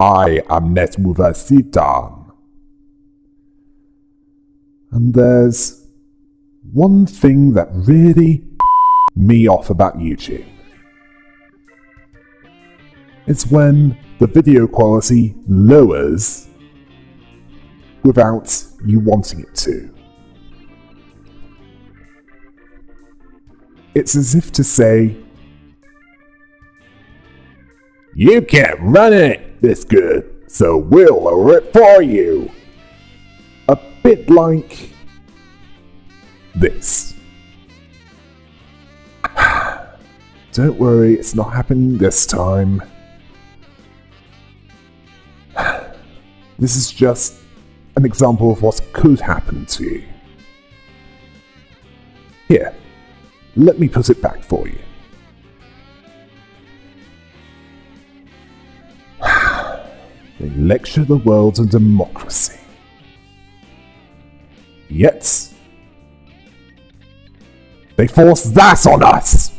I am NetMoverSitan. And there's one thing that really me off about YouTube. It's when the video quality lowers without you wanting it to. It's as if to say, you can't run it this good, so we'll lower it for you. A bit like this. Don't worry, it's not happening this time. This is just an example of what could happen to you. Here, let me put it back for you. They lecture the world on democracy. Yet, they force that on us!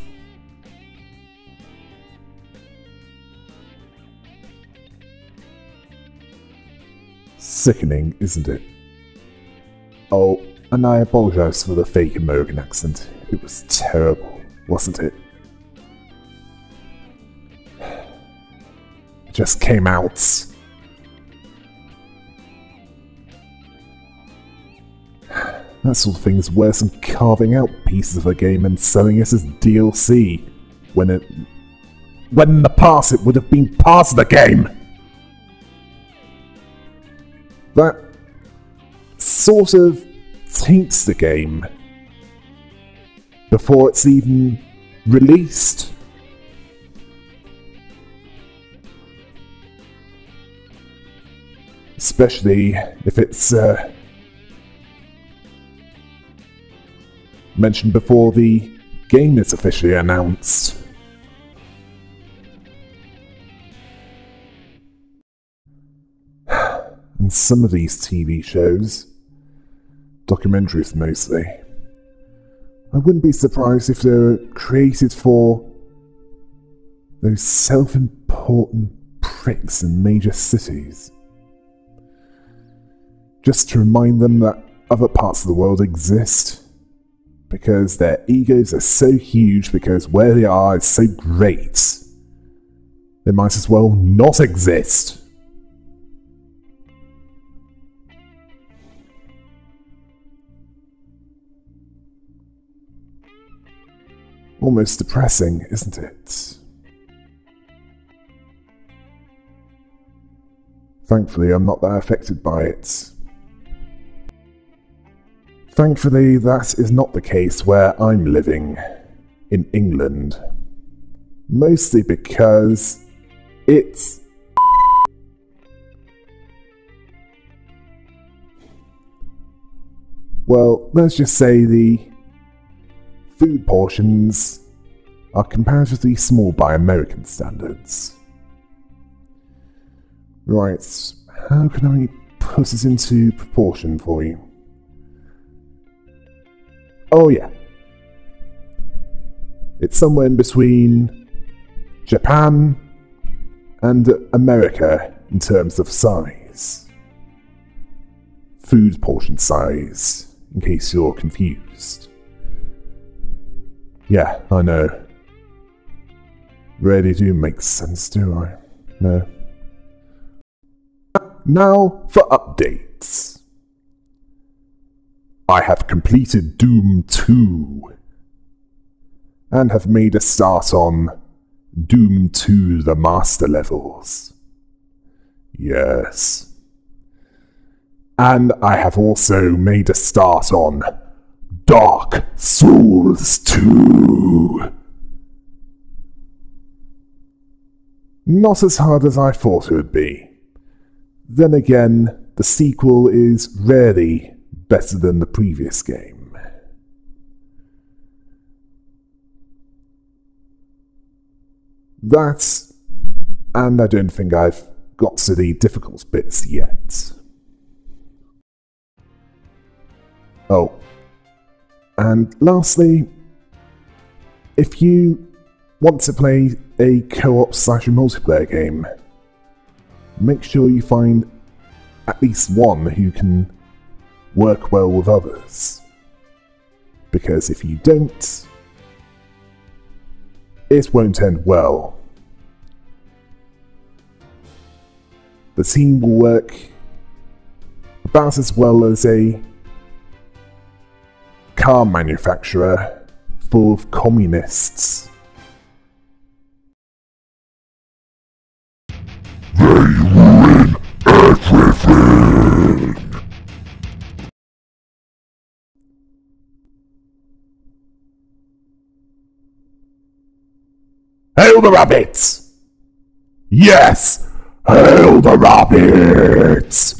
Sickening, isn't it? Oh, and I apologize for the fake American accent. It was terrible, wasn't it? It just came out. That sort of thing is worse than carving out pieces of a game and selling it as DLC, when in the past it would have been part of the game! That sort of taints the game before it's even released. Especially if it's mentioned before the game is officially announced. And some of these TV shows, documentaries mostly, I wouldn't be surprised if they were created for those self-important pricks in major cities. Just to remind them that other parts of the world exist, because their egos are so huge, because where they are is so great, they might as well not exist. Almost depressing, isn't it? Thankfully, I'm not that affected by it. Thankfully, that is not the case where I'm living, in England. Mostly because it's... well, let's just say the food portions are comparatively small by American standards. Right, how can I put it into proportion for you? Oh yeah. It's somewhere in between Japan and America in terms of size. Food portion size, in case you're confused. Yeah, I know. Really do make sense, do I? No. Now for updates. I have completed Doom 2 and have made a start on Doom 2 the Master Levels. Yes. And I have also made a start on Dark Souls 2. Not as hard as I thought it would be. Then again, the sequel is rarely better than the previous game. That, and I don't think I've got to the difficult bits yet. Oh. And lastly, If you want to play a co-op / multiplayer game, make sure you find at least one who can work well with others. Because if you don't, it won't end well. The team will work about as well as a car manufacturer full of communists. They ruin everything! Hail the rabbits! Yes! Hail the rabbits!